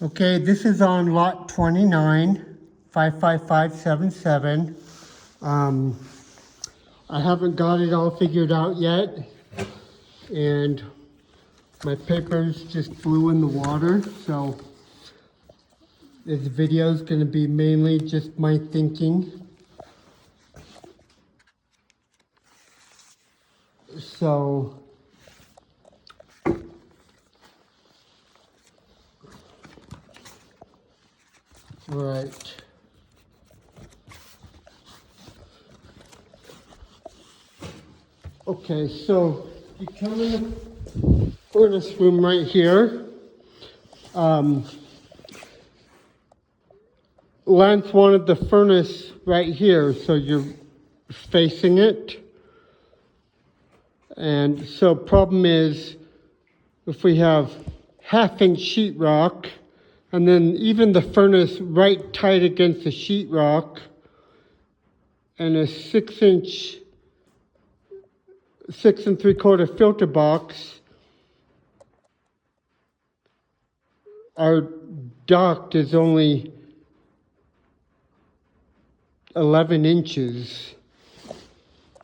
Okay, this is on lot 29, 55577. I haven't got it all figured out yet, and my papers just flew in the water, so this video is going to be mainly just my thinking. So, right. Okay, so you come in the furnace room right here. Lance wanted the furnace right here, so you're facing it. And so problem is, if we have 1/2-inch sheetrock, and then even the furnace right tight against the sheetrock, and a 6-inch, 6 3/4 filter box, our duct is only 11 inches,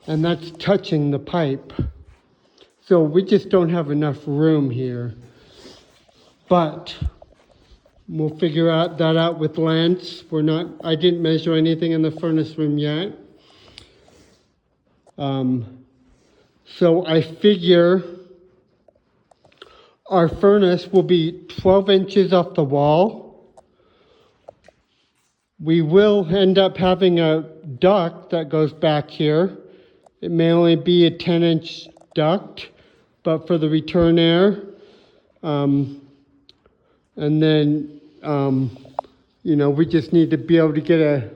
and that's touching the pipe. So we just don't have enough room here. But we'll figure that out with Lance. I didn't measure anything in the furnace room yet. So I figure our furnace will be 12 inches off the wall. We will end up having a duct that goes back here. It may only be a 10-inch duct, but for the return air. And then, we just need to be able to get a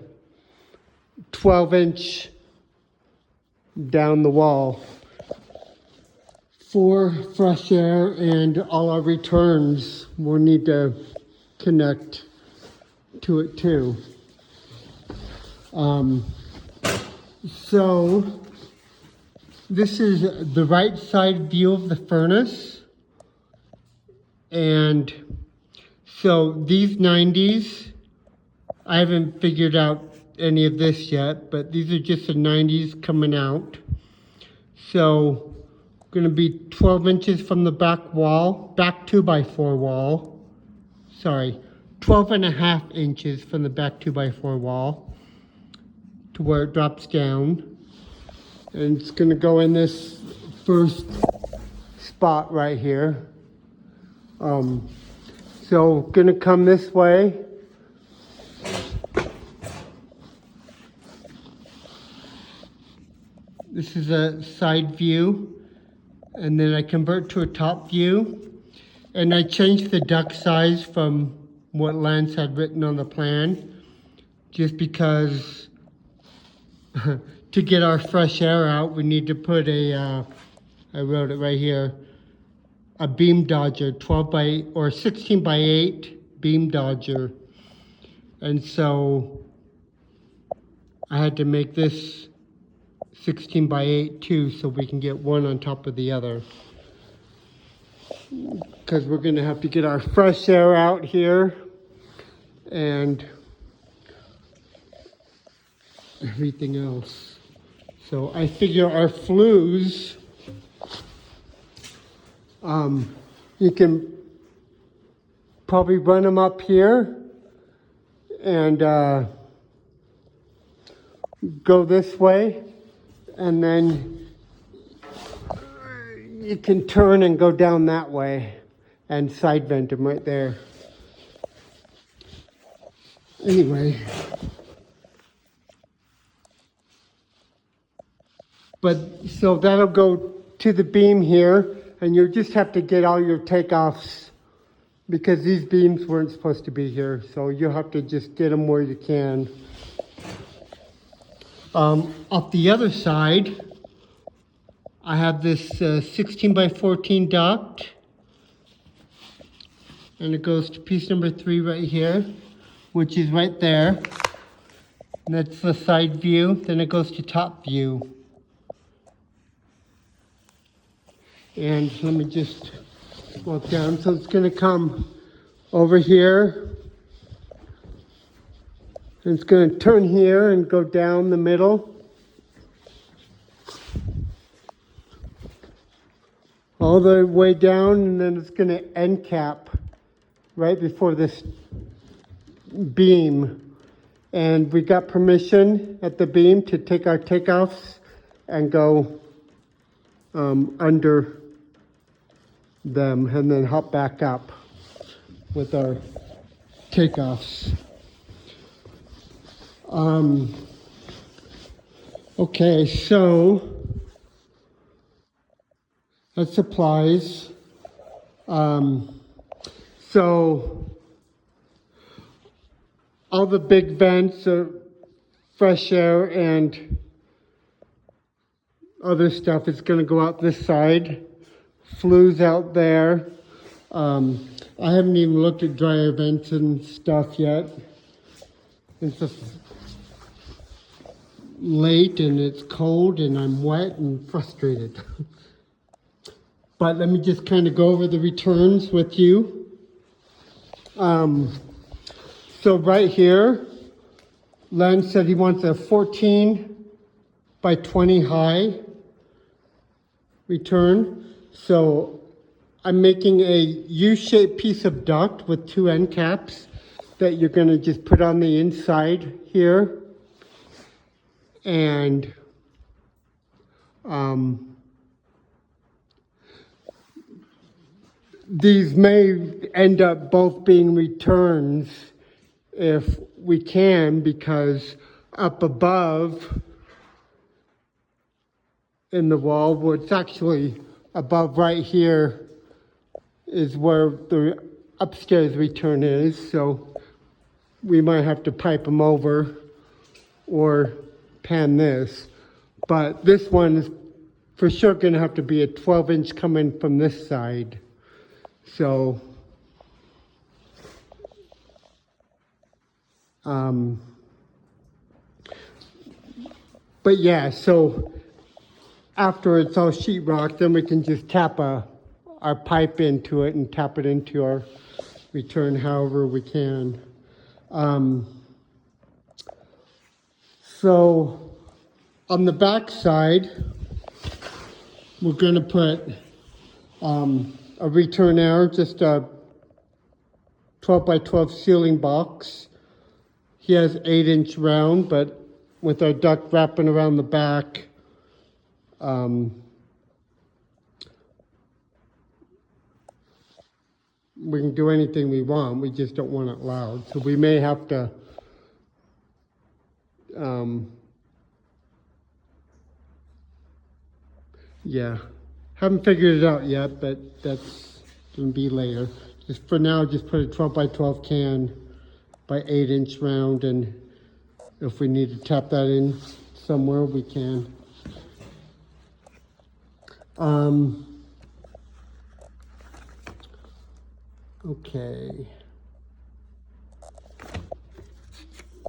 12-inch down the wall for fresh air, and all our returns will need to connect to it too. So this is the right side view of the furnace. And so these 90s, I haven't figured out any of this yet, but these are just the 90s coming out. So going to be 12 inches from the back wall, back 2x4 wall. 12.5 inches from the back 2x4 wall to where it drops down. And it's going to go in this first spot right here. So going to come this way. This is a side view, and then I convert to a top view, and I changed the duct size from what Lance had written on the plan, just because to get our fresh air out, we need to put I wrote it right here, a beam dodger, 16x8 beam dodger. And so I had to make this 16x8 too, so we can get one on top of the other. Because we're gonna have to get our fresh air out here and everything else. So I figure our flues, you can probably run them up here and go this way, and then you can turn and go down that way and side vent them right there. Anyway, but so that'll go to the beam here, and you'll just have to get all your takeoffs, because these beams weren't supposed to be here, so you'll have to just get them where you can. Off the other side, I have this 16x14 duct, and it goes to piece number 3 right here, which is right there. And that's the side view. Then it goes to top view. And let me just walk down. So it's going to come over here. It's going to turn here and go down the middle. All the way down, and then it's going to end cap right before this beam. And we got permission at the beam to take our takeoffs and go under them and then hop back up with our takeoffs. Okay, so that supplies. So all the big vents are fresh air and other stuff is going to go out this side. Flues out there. I haven't even looked at dryer vents and stuff yet. It's just late and it's cold and I'm wet and frustrated. But let me just kind of go over the returns with you. So right here, Len said he wants a 14 by 20 high return. So I'm making a U-shaped piece of duct with 2 end caps that you're going to just put on the inside here. And these may end up both being returns if we can, because up above in the wall, where it's actually above right here, is where the upstairs return is. So we might have to pipe them over or pan this. But this one is for sure going to have to be a 12-inch coming from this side. So but yeah, so after it's all sheetrock, then we can just tap our pipe into it and tap it into our return however we can. So on the back side, we're going to put a return air, just a 12 by 12 ceiling box. He has 8-inch round, but with our duct wrapping around the back, we can do anything we want. We just don't want it loud. So we may have to yeah, haven't figured it out yet, but that's going to be later. Just for now, just put a 12 by 12 can by 8-inch round, and if we need to tap that in somewhere, we can. Okay.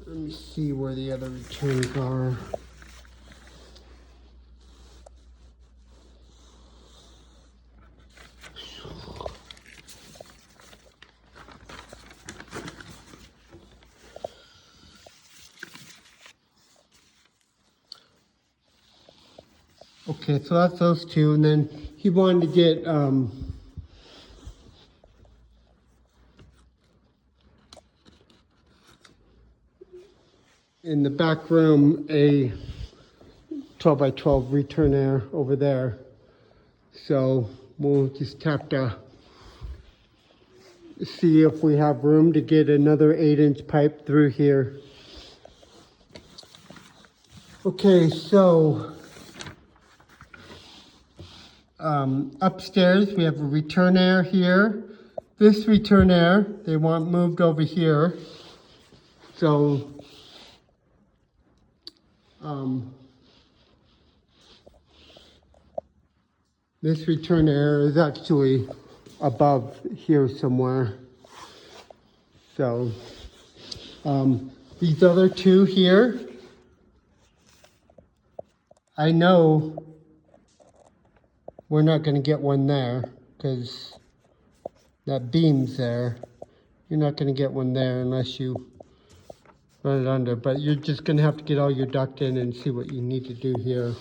Let me see where the other returns are. Okay, so that's those two, and then he wanted to get in the back room a 12 by 12 return air over there. So we'll just have to see if we have room to get another 8-inch pipe through here. Okay, so upstairs we have a return air here. This return air they want moved over here. So this return air is actually above here somewhere. So these other two here, I know we're not going to get one there because that beam's there. You're not gonna get one there unless you run it under, but you're just gonna have to get all your duct in and see what you need to do here.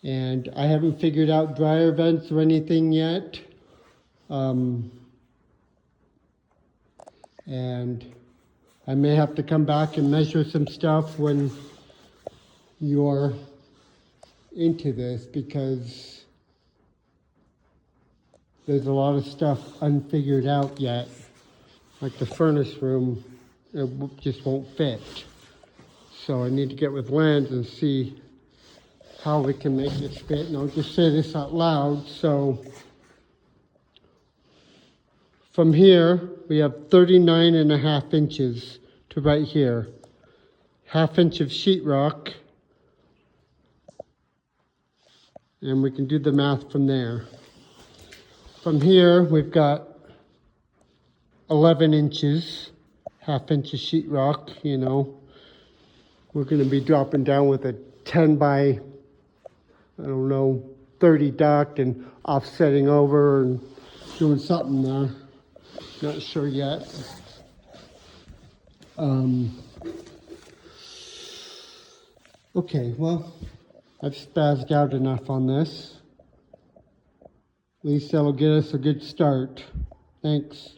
And I haven't figured out dryer vents or anything yet. And I may have to come back and measure some stuff when you're into this, because there's a lot of stuff unfigured out yet. Like the furnace room, just won't fit. So I need to get with Lance and see how we can make this fit. And I'll just say this out loud. So from here, we have 39.5 inches to right here. 1/2 inch of sheetrock. And we can do the math from there. From here, we've got 11 inches, 1/2 inch of sheetrock, you know. We're gonna be dropping down with a 10 by, I don't know, 30 duct and offsetting over and doing something there. Not sure yet. Okay, well, I've spazzed out enough on this. At least that'll get us a good start. Thanks.